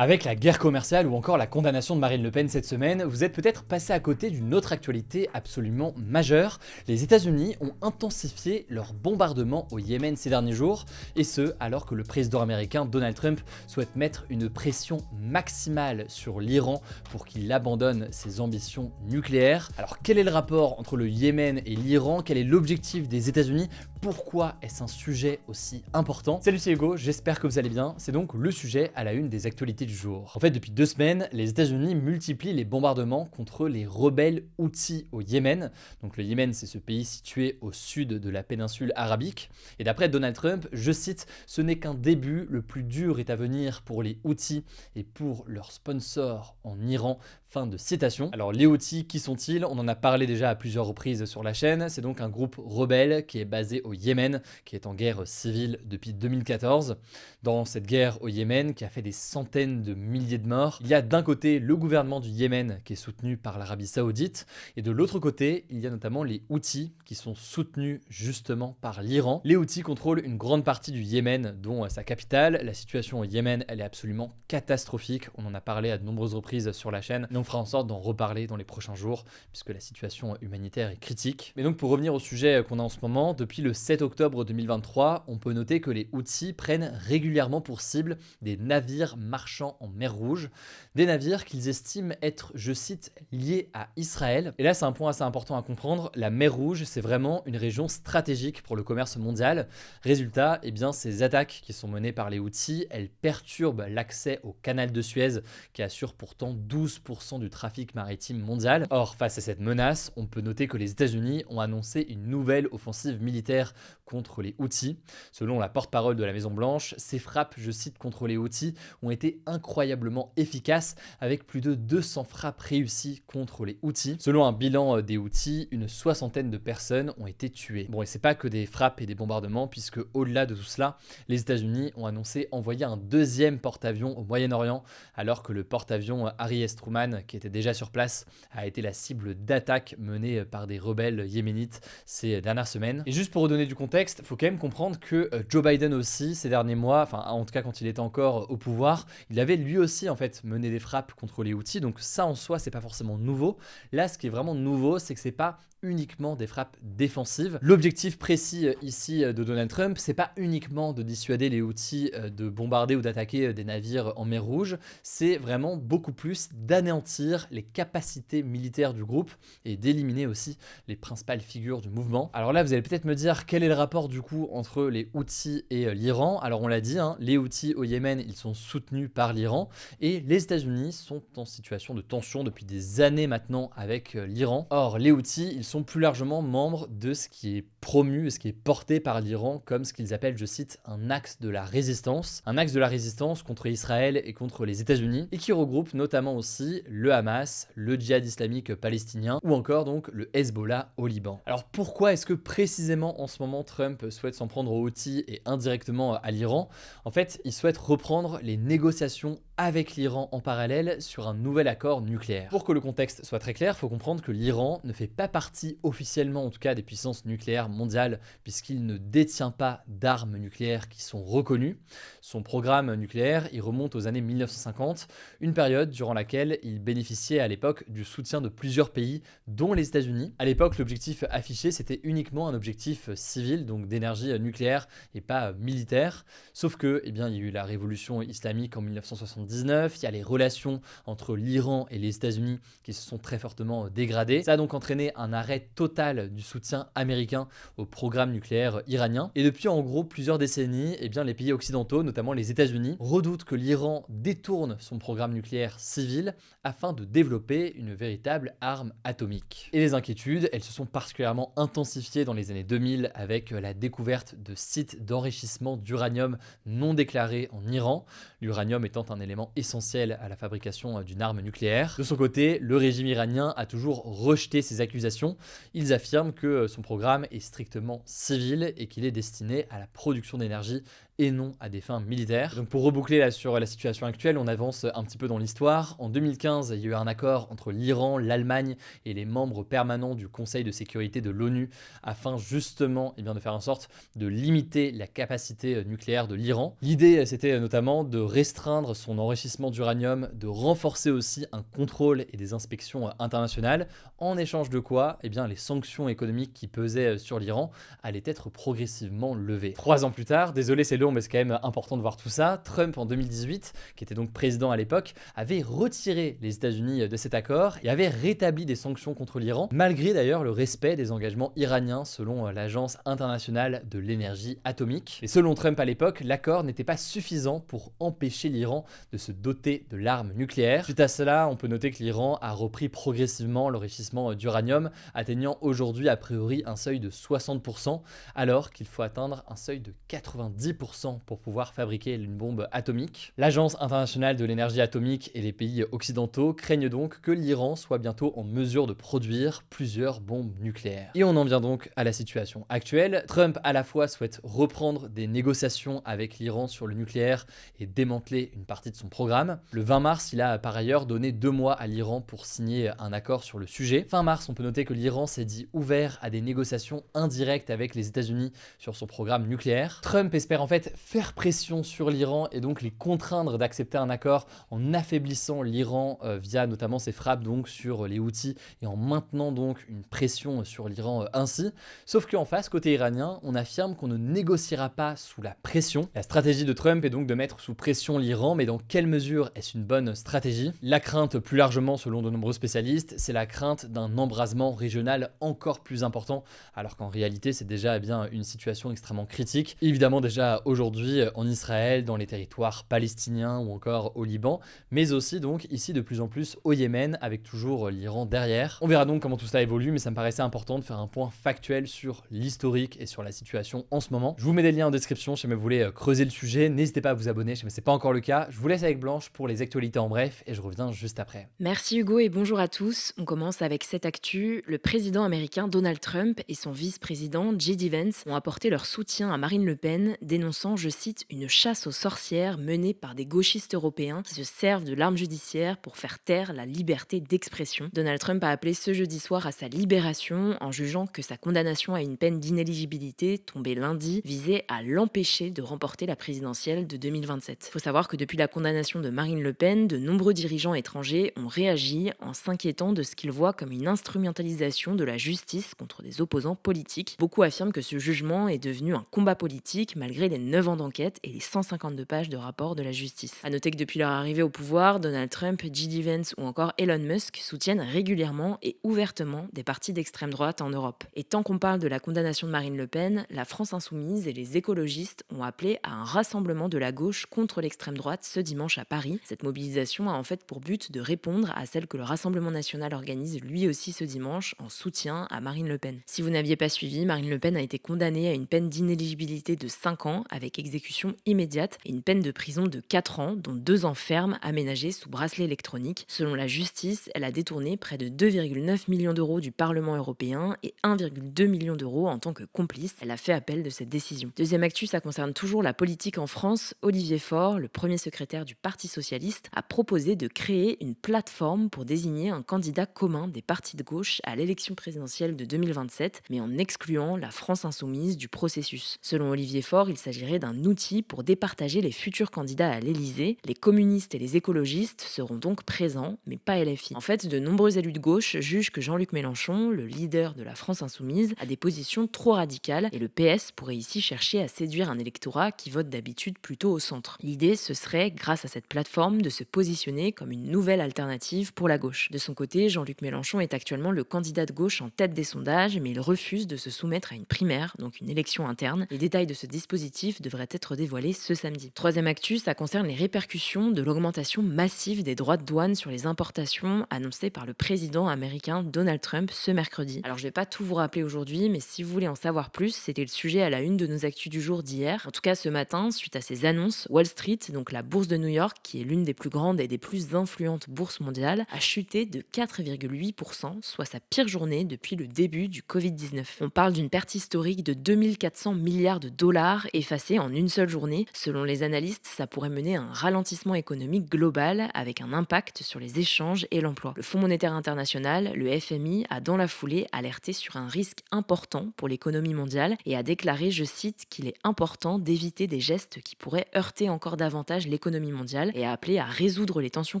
Avec la guerre commerciale ou encore la condamnation de Marine Le Pen cette semaine, vous êtes peut-être passé à côté d'une autre actualité absolument majeure. Les États-Unis ont intensifié leur bombardement au Yémen ces derniers jours, et ce alors que le président américain Donald Trump souhaite mettre une pression maximale sur l'Iran pour qu'il abandonne ses ambitions nucléaires. Alors quel est le rapport entre le Yémen et l'Iran? Quel est l'objectif des États-Unis? Pourquoi est-ce un sujet aussi important? Salut, c'est Hugo, j'espère que vous allez bien. C'est donc le sujet à la une des actualités du jour. En fait, depuis 2 semaines, les États-Unis multiplient les bombardements contre les rebelles Houthis au Yémen. Donc le Yémen, c'est ce pays situé au sud de la péninsule arabique. Et d'après Donald Trump, je cite, ce n'est qu'un début, le plus dur est à venir pour les Houthis et pour leurs sponsors en Iran. Fin de citation. Alors les Houthis, qui sont-ils? On en a parlé déjà à plusieurs reprises sur la chaîne. C'est donc un groupe rebelle qui est basé au Yémen, qui est en guerre civile depuis 2014. Dans cette guerre au Yémen, qui a fait des centaines de milliers de morts, il y a d'un côté le gouvernement du Yémen, qui est soutenu par l'Arabie Saoudite, et de l'autre côté, il y a notamment les Houthis, qui sont soutenus justement par l'Iran. Les Houthis contrôlent une grande partie du Yémen, dont sa capitale. La situation au Yémen, elle est absolument catastrophique. On en a parlé à de nombreuses reprises sur la chaîne. On fera en sorte d'en reparler dans les prochains jours, puisque la situation humanitaire est critique. Mais donc pour revenir au sujet qu'on a en ce moment, depuis le 7 octobre 2023, on peut noter que les Houthis prennent régulièrement pour cible des navires marchands en mer Rouge, des navires qu'ils estiment être, je cite, liés à Israël. Et là c'est un point assez important à comprendre, la mer Rouge c'est vraiment une région stratégique pour le commerce mondial. Résultat, eh bien, ces attaques qui sont menées par les Houthis, elles perturbent l'accès au canal de Suez, qui assure pourtant 12% du trafic maritime mondial. Or, face à cette menace, on peut noter que les États-Unis ont annoncé une nouvelle offensive militaire contre les Houthis. Selon la porte-parole de la Maison-Blanche, ces frappes, je cite, contre les Houthis ont été incroyablement efficaces, avec plus de 200 frappes réussies contre les Houthis. Selon un bilan des Houthis, une soixantaine de personnes ont été tuées. Bon, et c'est pas que des frappes et des bombardements, puisque au-delà de tout cela, les États-Unis ont annoncé envoyer un deuxième porte-avions au Moyen-Orient, alors que le porte-avions Harry S. Truman, qui était déjà sur place, a été la cible d'attaques menées par des rebelles yéménites ces dernières semaines. Et juste pour redonner du contexte, il faut quand même comprendre que Joe Biden aussi, ces derniers mois, enfin en tout cas quand il était encore au pouvoir, il avait lui aussi en fait mené des frappes contre les Houthis, donc ça en soi c'est pas forcément nouveau. Là ce qui est vraiment nouveau, c'est que c'est pas uniquement des frappes défensives. L'objectif précis ici de Donald Trump, c'est pas uniquement de dissuader les Houthis de bombarder ou d'attaquer des navires en mer Rouge, c'est vraiment beaucoup plus d'anéantir les capacités militaires du groupe et d'éliminer aussi les principales figures du mouvement. Alors là, vous allez peut-être me dire quel est le rapport du coup entre les Houthis et l'Iran. Alors on l'a dit, hein, les Houthis au Yémen, ils sont soutenus par l'Iran et les États-Unis sont en situation de tension depuis des années maintenant avec l'Iran. Or, les Houthis, ils sont plus largement membres de ce qui est promu et ce qui est porté par l'Iran comme ce qu'ils appellent, je cite, un axe de la résistance. Un axe de la résistance contre Israël et contre les États-Unis et qui regroupe notamment aussi le Hamas, le djihad islamique palestinien ou encore donc le Hezbollah au Liban. Alors pourquoi est-ce que précisément en ce moment Trump souhaite s'en prendre aux Houthis et indirectement à l'Iran? En fait, il souhaite reprendre les négociations avec l'Iran en parallèle sur un nouvel accord nucléaire. Pour que le contexte soit très clair, il faut comprendre que l'Iran ne fait pas partie officiellement en tout cas des puissances nucléaires mondiales puisqu'il ne détient pas d'armes nucléaires qui sont reconnues. Son programme nucléaire, il remonte aux années 1950, une période durant laquelle il bénéficiait à l'époque du soutien de plusieurs pays, dont les États-Unis. À l'époque, l'objectif affiché, c'était uniquement un objectif civil, donc d'énergie nucléaire et pas militaire. Sauf que, eh bien, il y a eu la révolution islamique en 1979, il y a les relations entre l'Iran et les États-Unis qui se sont très fortement dégradées. Ça a donc entraîné un arrêt total du soutien américain au programme nucléaire iranien. Et depuis en gros plusieurs décennies, eh bien, les pays occidentaux, notamment les États-Unis, redoutent que l'Iran détourne son programme nucléaire civil afin de développer une véritable arme atomique. Et les inquiétudes, elles se sont particulièrement intensifiées dans les années 2000 avec la découverte de sites d'enrichissement d'uranium non déclarés en Iran, l'uranium étant un élément essentiel à la fabrication d'une arme nucléaire. De son côté, le régime iranien a toujours rejeté ces accusations. Ils affirment que son programme est strictement civil et qu'il est destiné à la production d'énergie et non à des fins militaires. Donc pour reboucler là sur la situation actuelle, on avance un petit peu dans l'histoire. En 2015, il y a eu un accord entre l'Iran, l'Allemagne et les membres permanents du Conseil de sécurité de l'ONU afin justement de faire en sorte de limiter la capacité nucléaire de l'Iran. L'idée, c'était notamment de restreindre son enrichissement d'uranium, de renforcer aussi un contrôle et des inspections internationales, en échange de quoi les sanctions économiques qui pesaient sur l'Iran allaient être progressivement levées. 3 ans plus tard, désolé c'est long mais c'est quand même important de voir tout ça, Trump en 2018, qui était donc président à l'époque, avait retiré les États-Unis de cet accord et avait rétabli des sanctions contre l'Iran, malgré d'ailleurs le respect des engagements iraniens selon l'Agence internationale de l'énergie atomique. Et selon Trump à l'époque, l'accord n'était pas suffisant pour empêcher l'Iran de se doter de l'arme nucléaire. Suite à cela, on peut noter que l'Iran a repris progressivement l'enrichissement d'uranium, atteignant aujourd'hui a priori un seuil de 60%, alors qu'il faut atteindre un seuil de 90% pour pouvoir fabriquer une bombe atomique. L'Agence internationale de l'énergie atomique et les pays occidentaux craignent donc que l'Iran soit bientôt en mesure de produire plusieurs bombes nucléaires. Et on en vient donc à la situation actuelle. Trump à la fois souhaite reprendre des négociations avec l'Iran sur le nucléaire et démanteler une partie de son programme. Le 20 mars, il a par ailleurs donné 2 mois à l'Iran pour signer un accord sur le sujet. Fin mars, on peut noter que l'Iran s'est dit ouvert à des négociations indirectes avec les États-Unis sur son programme nucléaire. Trump espère en fait faire pression sur l'Iran et donc les contraindre d'accepter un accord en affaiblissant l'Iran via notamment ses frappes donc sur les Houthis et en maintenant donc une pression sur l'Iran ainsi. Sauf qu'en face, côté iranien, on affirme qu'on ne négociera pas sous la pression. La stratégie de Trump est donc de mettre sous pression l'Iran, mais dans quelle mesure est-ce une bonne stratégie? La crainte, plus largement selon de nombreux spécialistes, c'est la crainte d'un embrasement régional encore plus important, alors qu'en réalité c'est déjà une situation extrêmement critique. Évidemment déjà aujourd'hui en Israël, dans les territoires palestiniens ou encore au Liban, mais aussi donc ici de plus en plus au Yémen, avec toujours l'Iran derrière. On verra donc comment tout ça évolue, mais ça me paraissait important de faire un point factuel sur l'historique et sur la situation en ce moment. Je vous mets des liens en description si jamais vous voulez creuser le sujet. N'hésitez pas à vous abonner si jamais c'est pas encore le cas. Je vous laisse avec Blanche pour les actualités en bref et je reviens juste après. Merci Hugo et bonjour à tous. On commence avec cette actu. Le président américain Donald Trump et son vice-président J.D. Vance ont apporté leur soutien à Marine Le Pen, dénonçant, je cite, une chasse aux sorcières menée par des gauchistes européens qui se servent de l'arme judiciaire pour faire taire la liberté d'expression. Donald Trump a appelé ce jeudi soir à sa libération en jugeant que sa condamnation à une peine d'inéligibilité tombée lundi visait à l'empêcher de remporter la présidentielle de 2027. Il faut savoir que depuis la condamnation de Marine Le Pen, de nombreux dirigeants étrangers ont réagi en s'inquiétant de ce qu'ils voient comme une instrumentalisation de la justice contre des opposants politiques. Beaucoup affirment que ce jugement est devenu un combat politique malgré les 9 ans d'enquête et les 152 pages de rapport de la justice. A noter que depuis leur arrivée au pouvoir, Donald Trump, J.D. Vance ou encore Elon Musk soutiennent régulièrement et ouvertement des partis d'extrême droite en Europe. Et tant qu'on parle de la condamnation de Marine Le Pen, la France Insoumise et les écologistes ont appelé à un rassemblement de la gauche contre l'extrême droite ce dimanche à Paris. Cette mobilisation a en fait pour but de répondre à celle que le Rassemblement national organise lui aussi ce dimanche en soutien à Marine Le Pen. Si vous n'aviez pas suivi, Marine Le Pen a été condamnée à une peine d'inéligibilité de 5 ans avec exécution immédiate et une peine de prison de 4 ans, dont 2 ans fermes aménagés sous bracelet électronique. Selon la justice, elle a détourné près de 2,9 millions d'euros du Parlement européen et 1,2 million d'euros en tant que complice. Elle a fait appel de cette décision. Deuxième actu, ça concerne toujours la politique en France. Olivier Faure, le premier secrétaire du Parti socialiste, a proposé de créer une plateforme pour désigner un candidat commun des partis de gauche à l'élection présidentielle de 2027, mais en excluant la France insoumise du processus. Selon Olivier Faure, il s'agirait d'un outil pour départager les futurs candidats à l'Élysée. Les communistes et les écologistes seront donc présents, mais pas LFI. En fait, de nombreux élus de gauche jugent que Jean-Luc Mélenchon, le leader de la France insoumise, a des positions trop radicales et le PS pourrait ici chercher à séduire un électorat qui vote d'habitude plutôt au centre. L'idée, ce serait, grâce à cette plateforme, de se positionner comme une nouvelle alternative pour la gauche. De son côté, Jean-Luc Mélenchon est actuellement le candidat de gauche en tête des sondages, mais il refuse de se soumettre à une primaire, donc une élection interne. Les détails de ce dispositif devraient être dévoilés ce samedi. Troisième actu, ça concerne les répercussions de l'augmentation massive des droits de douane sur les importations annoncée par le président américain Donald Trump ce mercredi. Alors je vais pas tout vous rappeler aujourd'hui, mais si vous voulez en savoir plus, c'était le sujet à la une de nos actus du jour d'hier. En tout cas ce matin, suite à ces annonces, Wall Street, donc la bourse de New York, qui est l'une des plus grandes et des plus influentes bourses mondiales, a chuté de 4,8%, soit sa pire journée depuis le début du Covid-19. On parle d'une perte historique de 2400 milliards de dollars, effacée baisser en une seule journée. Selon les analystes, ça pourrait mener à un ralentissement économique global avec un impact sur les échanges et l'emploi. Le Fonds monétaire international, le FMI, a dans la foulée alerté sur un risque important pour l'économie mondiale et a déclaré, je cite, qu'il est important d'éviter des gestes qui pourraient heurter encore davantage l'économie mondiale et a appelé à résoudre les tensions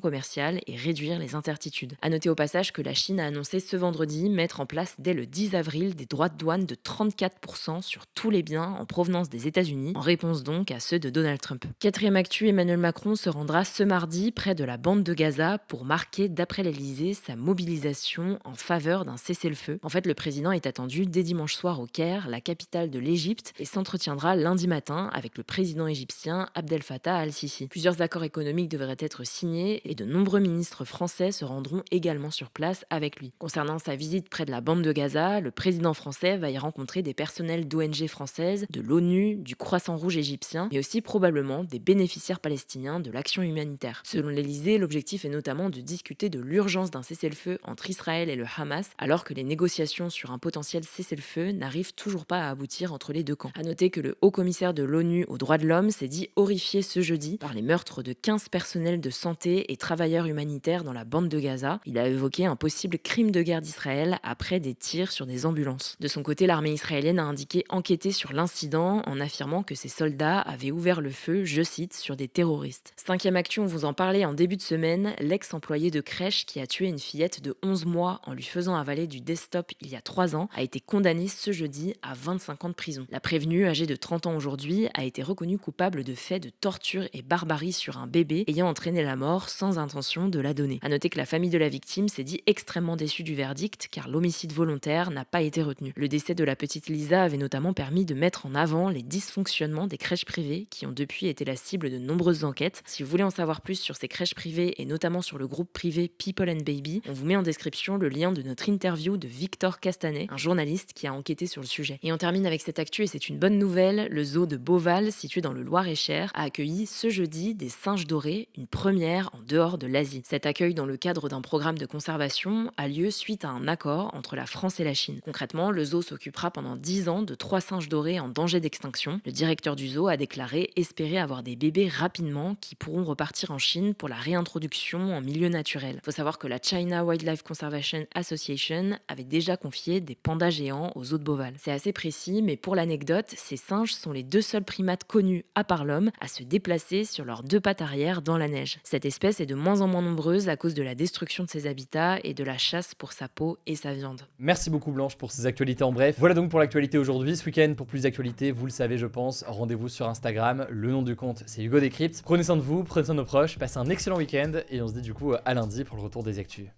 commerciales et réduire les incertitudes. À noter au passage que la Chine a annoncé ce vendredi mettre en place dès le 10 avril des droits de douane de 34% sur tous les biens en provenance des États-Unis, en réponse donc à ceux de Donald Trump. Quatrième actu, Emmanuel Macron se rendra ce mardi près de la bande de Gaza pour marquer, d'après l'Elysée, sa mobilisation en faveur d'un cessez-le-feu. En fait, le président est attendu dès dimanche soir au Caire, la capitale de l'Égypte, et s'entretiendra lundi matin avec le président égyptien Abdel Fattah al-Sisi. Plusieurs accords économiques devraient être signés et de nombreux ministres français se rendront également sur place avec lui. Concernant sa visite près de la bande de Gaza, le président français va y rencontrer des personnels d'ONG françaises, de l'ONU, du Croissant Rouge égyptien, mais aussi probablement des bénéficiaires palestiniens de l'action humanitaire. Selon l'Elysée, l'objectif est notamment de discuter de l'urgence d'un cessez-le-feu entre Israël et le Hamas, alors que les négociations sur un potentiel cessez-le-feu n'arrivent toujours pas à aboutir entre les deux camps. A noter que le haut-commissaire de l'ONU aux droits de l'homme s'est dit horrifié ce jeudi par les meurtres de 15 personnels de santé et travailleurs humanitaires dans la bande de Gaza. Il a évoqué un possible crime de guerre d'Israël après des tirs sur des ambulances. De son côté, l'armée israélienne a indiqué enquêter sur l'incident en affirmant que ses soldats avaient ouvert le feu, je cite, sur des terroristes. Cinquième actu, on vous en parlait en début de semaine, l'ex-employé de crèche qui a tué une fillette de 11 mois en lui faisant avaler du desktop il y a 3 ans a été condamné ce jeudi à 25 ans de prison. La prévenue, âgée de 30 ans aujourd'hui, a été reconnue coupable de faits de torture et barbarie sur un bébé ayant entraîné la mort sans intention de la donner. A noter que la famille de la victime s'est dit extrêmement déçue du verdict car l'homicide volontaire n'a pas été retenu. Le décès de la petite Lisa avait notamment permis de mettre en avant les dysfonctionnements des crèches privées qui ont depuis été la cible de nombreuses enquêtes. Si vous voulez en savoir plus sur ces crèches privées et notamment sur le groupe privé People and Baby, on vous met en description le lien de notre interview de Victor Castanet, un journaliste qui a enquêté sur le sujet. Et on termine avec cette actu et c'est une bonne nouvelle, le zoo de Beauval, situé dans le Loir-et-Cher, a accueilli ce jeudi des singes dorés, une première en dehors de l'Asie. Cet accueil dans le cadre d'un programme de conservation a lieu suite à un accord entre la France et la Chine. Concrètement, le zoo s'occupera pendant 10 ans de 3 singes dorés en danger d'extinction. Le directeur du zoo a déclaré espérer avoir des bébés rapidement qui pourront repartir en Chine pour la réintroduction en milieu naturel. Il faut savoir que la China Wildlife Conservation Association avait déjà confié des pandas géants aux zoos de Beauval. C'est assez précis, mais pour l'anecdote, ces singes sont les 2 seuls primates connus, à part l'homme, à se déplacer sur leurs 2 pattes arrière dans la neige. Cette espèce est de moins en moins nombreuse à cause de la destruction de ses habitats et de la chasse pour sa peau et sa viande. Merci beaucoup Blanche pour ces actualités en bref. Voilà donc pour l'actualité aujourd'hui. Ce week-end, pour plus d'actualités, vous le savez je pense, rendez-vous sur Instagram. Le nom du compte c'est Hugo Décrypte. Prenez soin de vous, prenez soin de nos proches, passez un excellent week-end et on se dit du coup à lundi pour le retour des actus.